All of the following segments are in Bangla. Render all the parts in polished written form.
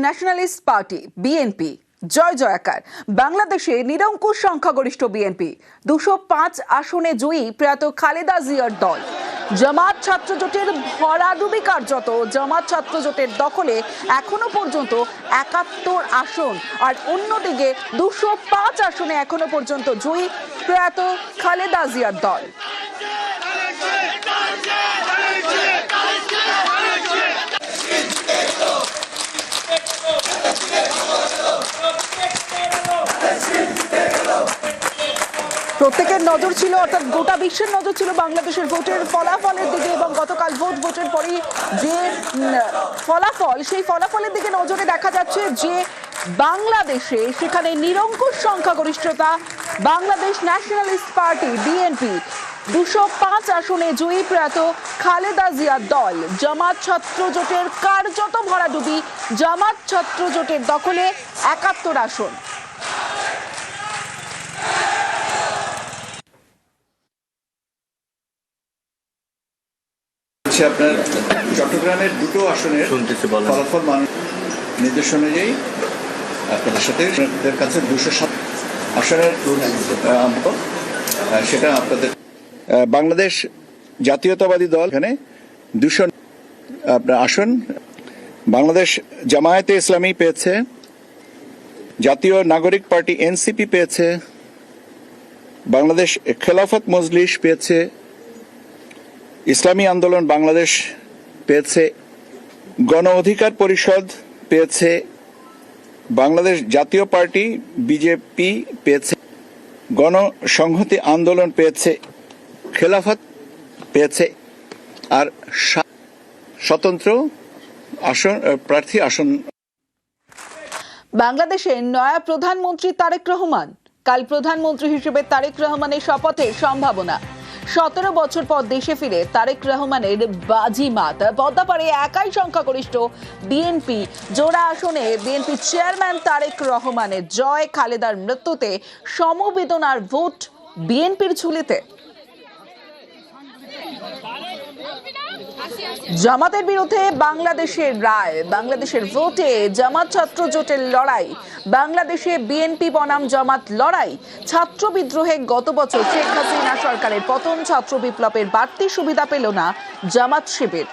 ন্যাশনালিস্ট পার্টি বিএনপি জয় জয়াকার। বাংলাদেশে নিরঙ্কুশ সংখ্যাগরিষ্ঠ বিএনপি 205 আসনে জয়ী প্রয়াত খালেদা জিয়ার দল। জামাত ছাত্র জোটের ভরাডুবি কার্যত। জামাত ছাত্র জোটের দখলে এখনো পর্যন্ত 71 আসন, আর অন্যদিকে 205 আসনে এখনো পর্যন্ত জয়ী প্রয়াত খালেদা জিয়ার দল। প্রত্যেকের নজর ছিল, অর্থাৎ গোটা বিশ্বের নজর ছিল বাংলাদেশের ভোটের ফলাফলের দিকে, এবং গতকাল ভোটের পরেই যে ফলাফল, সেই ফলাফলের দিকে নজরে দেখা যাচ্ছে যে বাংলাদেশে সেখানে নিরঙ্কুশ সংখ্যাগরিষ্ঠতা। বাংলাদেশ ন্যাশনালিস্ট পার্টি বিএনপি 205 আসনে জয়ী প্রয়াত খালেদা জিয়ার দল। জামাত ছাত্র জোটের কার্যত ভরাডুবি। জামাত ছাত্র জোটের দখলে 71 আসন। আপনার চট্টগ্রামের দুটো আসনের ফলাফল মানুষ নির্দেশ অনুযায়ী আপনাদের সাথে কাছে 207 আসনের সেটা আপনাদের বাংলাদেশ জাতীয়তাবাদী দল এখানে 200 আপনার আসন। বাংলাদেশ জামায়াতে ইসলামী পেয়েছে, জাতীয় নাগরিক পার্টি এনসিপি পেয়েছে, বাংলাদেশ খেলাফত মজলিস পেয়েছে, ইসলামী আন্দোলন বাংলাদেশ পেয়েছে, গণ অধিকার পরিষদ পেয়েছে, বাংলাদেশ জাতীয় পার্টি বিজেপি পেয়েছে, গণসংহতি আন্দোলন পেয়েছে, খেলাফত পেয়েছে, আর স্বতন্ত্র আসন প্রার্থী আসন। বাংলাদেশের নয়া প্রধানমন্ত্রী তারেক রহমান। কাল প্রধানমন্ত্রী হিসেবে তারেক রহমানের শপথের সম্ভাবনা। 17 বছর পর দেশে ফিরে তারেক রহমানের বাজিমাত। পদ্মাপাড়ে একাই সংখ্যাগরিষ্ঠ বিএনপি জোড়া আসনে বিএনপি চেয়ারম্যান তারেক রহমানের জয়। খালেদার মৃত্যুতে সমবেদনার ভোট বিএনপির ঝুলিতে। জামাতের বিরুদ্ধে বাংলাদেশের রায়। বাংলাদেশের ভোটে জামাত ছাত্র জোটের লড়াই। বাংলাদেশে বিএনপি বনাম জামাত লড়াই। ছাত্র বিদ্রোহে গত বছর শেখ হাসিনা সরকারের পতন। ছাত্র বিপ্লবের বাড়তি সুবিধা পেল না জামাত শিবির।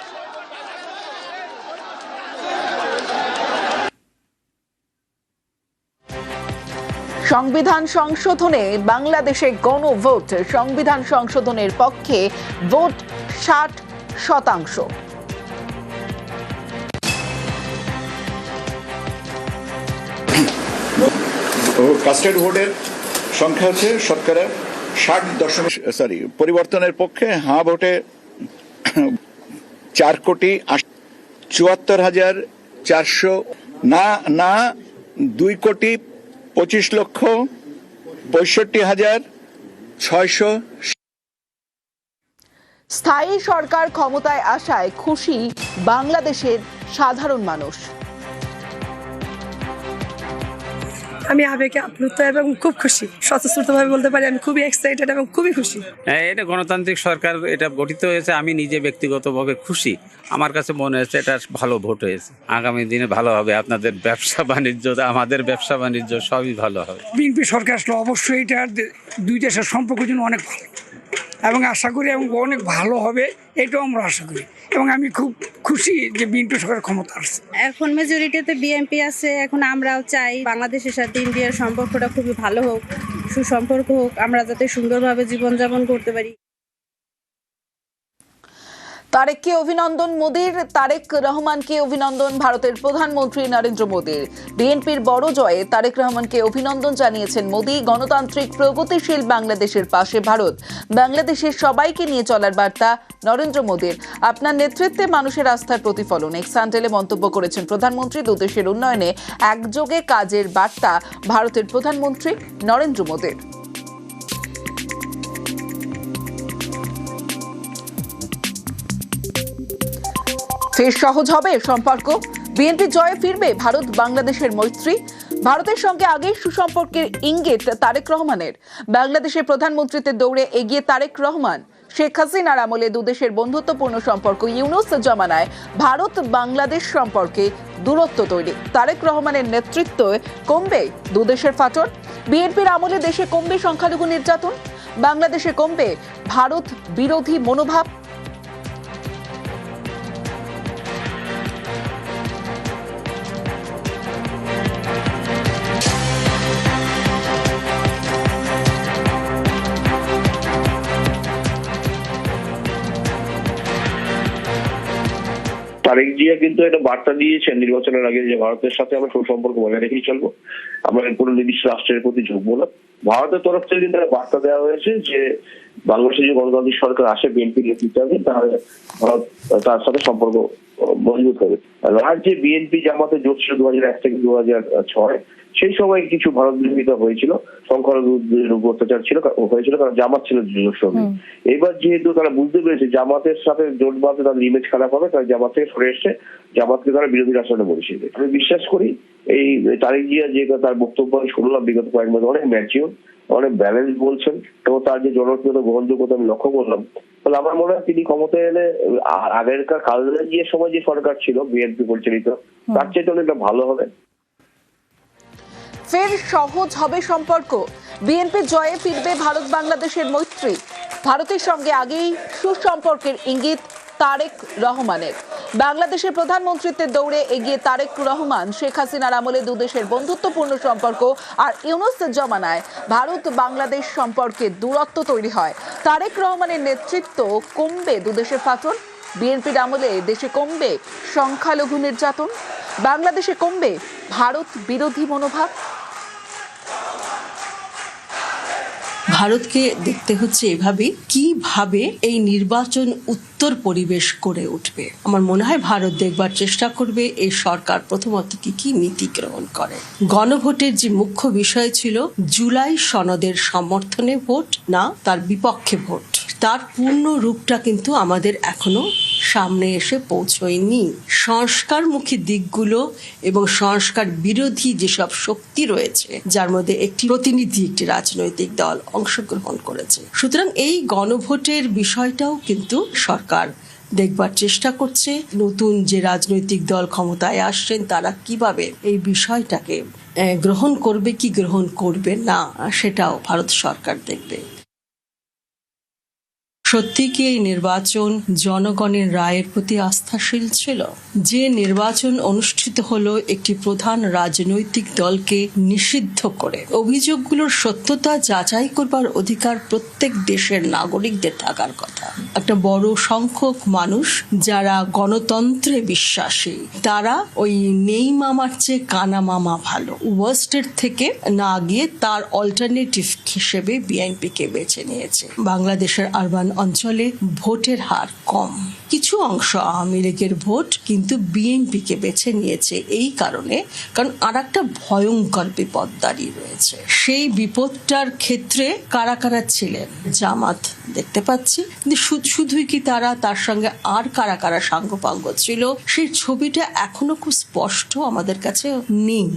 সংবিধান সংশোধনে বাংলাদেশে গণভোট। সংবিধান সংশোধনের পক্ষে ভোট 60%। কাস্টেড ভোটের সংখ্যা হচ্ছে শতকরা 60 পরিবর্তনের পক্ষে হ্যাঁ ভোটে 4,74,400, না 2,25,65,600। স্থায়ী সরকার ক্ষমতায় আসায় খুশি বাংলাদেশের সাধারণ মানুষ। আমি আবেগে আপ্লুত এবং খুব খুশি। স্বতঃস্ফূর্তভাবে বলতে পারি আমি খুবই এক্সাইটেড এবং খুবই খুশি। এটা গণতান্ত্রিক সরকার এটা গঠিত হয়েছে, আমি নিজে ব্যক্তিগতভাবে খুশি। আমার কাছে মনে হচ্ছে এটা ভালো ভোট হয়েছে। আগামী দিনে ভালো হবে, আপনাদের ব্যবসা বাণিজ্য, আমাদের ব্যবসা বাণিজ্য সবই ভালো হবে। বিএনপি সরকার আসলে অবশ্যই এটা দুই দেশের সম্পর্কের জন্য অনেক ভালো, এবং আশা করি এবং অনেক ভালো হবে, এটাও আমরা আশা করি। এবং আমি খুব খুশি যে বিএনপি সরকার ক্ষমতা আসছে। এখন মেজরিটিতে বিএনপি আছে। এখন আমরাও চাই বাংলাদেশের সাথে ইন্ডিয়ার সম্পর্কটা খুবই ভালো হোক, সুসম্পর্ক হোক, আমরা যাতে সুন্দরভাবে জীবনযাপন করতে পারি। তারেককে অভিনন্দন মোদির। তারেক রহমানকে অভিনন্দন ভারতের প্রধানমন্ত্রী নরেন্দ্র মোদির। বিএনপির বড় জয়ে তারেক রহমানকে অভিনন্দন জানিয়েছেন মোদি। গণতান্ত্রিক প্রগতিশীল বাংলাদেশের পাশে ভারত। বাংলাদেশের সবাইকে নিয়ে চলার বার্তা নরেন্দ্র মোদির। আপনার নেতৃত্বে মানুষের আস্থার প্রতিফলন, এক্স হ্যান্ডেলে মন্তব্য করেছেন প্রধানমন্ত্রী। দুদেশের উন্নয়নে একযোগে কাজের বার্তা ভারতের প্রধানমন্ত্রী নরেন্দ্র মোদির। ফের সহজ হবে সম্পর্ক। বিএনপি জয়ে ফিরবে ভারত বাংলাদেশের মৈত্রী। ভারতের সঙ্গে আগেই সুসম্পর্কের ইঙ্গিত তারেক রহমানের। বাংলাদেশের প্রধানমন্ত্রীতে দৌড়ে এগিয়ে তারেক রহমান। শেখ হাসিনার আমলে দুদেশের বন্ধুত্বপূর্ণ সম্পর্ক, ইউনূস জমানায় ভারত বাংলাদেশ সম্পর্কে দূরত্ব তৈরি, তারেক রহমানের নেতৃত্বে কমবে দুদেশের ফাটল, বিএনপির আমলে দেশে কমবে সংখ্যালঘু নির্যাতন, বাংলাদেশে কমবে ভারত বিরোধী মনোভাব। তারেক জিয়া কিন্তু একটা বার্তা দিয়েছেন নির্বাচনের আগে যে ভারতের সাথে আমরা সুসম্পর্ক বজায় রেখেই চলবো, আমরা কোনো নির্দিষ্ট রাষ্ট্রের প্রতি ঝুঁকবো না। ভারতের তরফ থেকে কিন্তু একটা বার্তা দেওয়া হয়েছে যে বাংলাদেশে যে গণতান্ত্রিক সরকার আসে বিএনপি নেতৃত্বে, তাহলে ভারত তার সাথে সম্পর্ক মজবুত হবে। রাজ্যে বিএনপি জামাতে জোট ছিল 2001 থেকে 2006, সেই সময় কিছু ভারত বিরোধিতা হয়েছিল, সংখ্যালঘুদের উপর অত্যাচার হয়েছিল, কারণ জামাত ছিল জোট সঙ্গী। এবার যেহেতু তারা বুঝতে পেরেছে জামাতের সাথে জোট বাঁধলে তাদের ইমেজ খারাপ হবে, তারা জামাত থেকে সরে এসছে, জামাতকে তারা বিরোধী রাষ্ট্রে বসিয়েছে। আমি বিশ্বাস করি এই তারেক জিয়া যে তার বক্তব্য আমি শুনলাম বিগত কয়েক মাস, অনেক ম্যাচিউর, অনেক ব্যালেন্স বলছেন, এবং তার যে জনপ্রিয়তা গ্রহণযোগ্যতা আমি লক্ষ্য করলাম। তাহলে আমার মনে হয় তিনি ক্ষমতায় এলে আগেরকার খালেদা জিয়ার সময় যে সরকার ছিল বিএনপি পরিচালিত, তার চেয়ে অনেকটা ভালো হবে। ফের সহজ হবে সম্পর্ক, বিএনপির জয়ে ফিরবে ভারত বাংলাদেশের মৈত্রী, ভারতের সঙ্গে আগেই সুসম্পর্কের ইঙ্গিত তারেক রহমানের। বাংলাদেশের প্রধানমন্ত্রীত্বের দৌড়ে এগিয়ে তারেক রহমান, শেখ হাসিনার আমলে দুদেশের বন্ধুত্বপূর্ণ সম্পর্ক আর ইউনূস জমানায় ভারত বাংলাদেশ সম্পর্কে দূরত্ব তৈরি হয়। তারেক রহমানের নেতৃত্ব কমবে দুদেশের ফাটল, বিএনপির আমলে দেশে কমবে সংখ্যালঘু নির্যাতন, বাংলাদেশে কমবে ভারত বিরোধী মনোভাব। ভারতকে দেখতে হচ্ছে এভাবে কিভাবে এই নির্বাচন উত্তর পরিবেশ করে উঠবে। আমার মনে হয় ভারত দেখবার চেষ্টা করবে এই সরকার প্রথমত কি নীতি গ্রহণ করে। গণভোটের যে মুখ্য বিষয় ছিল জুলাই সনদের সমর্থনে ভোট না তার বিপক্ষে ভোট, তার পূর্ণ রূপটা কিন্তু আমাদের এখনো সামনে এসে পৌঁছয়নি। সংস্কারমুখী দিকগুলো এবং সংস্কার বিরোধী যেসব শক্তি রয়েছে, যার মধ্যে একটি রাজনৈতিক দল অংশগ্রহণ করেছে। সুতরাং এই গণভোটের বিষয়টাও কিন্তু সরকার দেখবার চেষ্টা করছে। নতুন যে রাজনৈতিক দল ক্ষমতায় আসছেন তারা কিভাবে এই বিষয়টাকে গ্রহণ করবে কি গ্রহণ করবে না, সেটাও ভারত সরকার দেখবে। সত্যি কি এই নির্বাচন জনগণের রায়ের প্রতি আস্থাশীল ছিল? যে নির্বাচন অনুষ্ঠিত হলো একটি প্রধান রাজনৈতিক দলকে নিষিদ্ধ করে, অভিযোগগুলোর সত্যতা যাচাই করবার অধিকার প্রত্যেক দেশের নাগরিকদের থাকার কথা। একটা বড় সংখ্যক মানুষ যারা গণতন্ত্রে বিশ্বাসী, তারা ওই নেই মামার চেয়ে কানা মামা ভালো ওয়ার্স্টের থেকে না গিয়ে তার অল্টারনেটিভ হিসেবে বিএনপিকে বেছে নিয়েছে। বাংলাদেশের আরবান অঞ্চলে ভোটের হার কম, কিছু অংশ আওয়ামী লীগের ভোট কিন্তু বিএনপিকে বেছে নিয়েছে এই কারণে, কারণ আর একটা ভয়ঙ্কর বিপদ দাঁড়িয়ে রয়েছে। সেই বিপদটার ক্ষেত্রে কারা কারা ছিলেন জামাত দেখতে পাচ্ছি, কিন্তু শুধুই কি তারা, তার সঙ্গে আর কারা কারা সাঙ্গপাঙ্গ ছিল সেই ছবিটা এখনো খুব স্পষ্ট আমাদের কাছে নেই।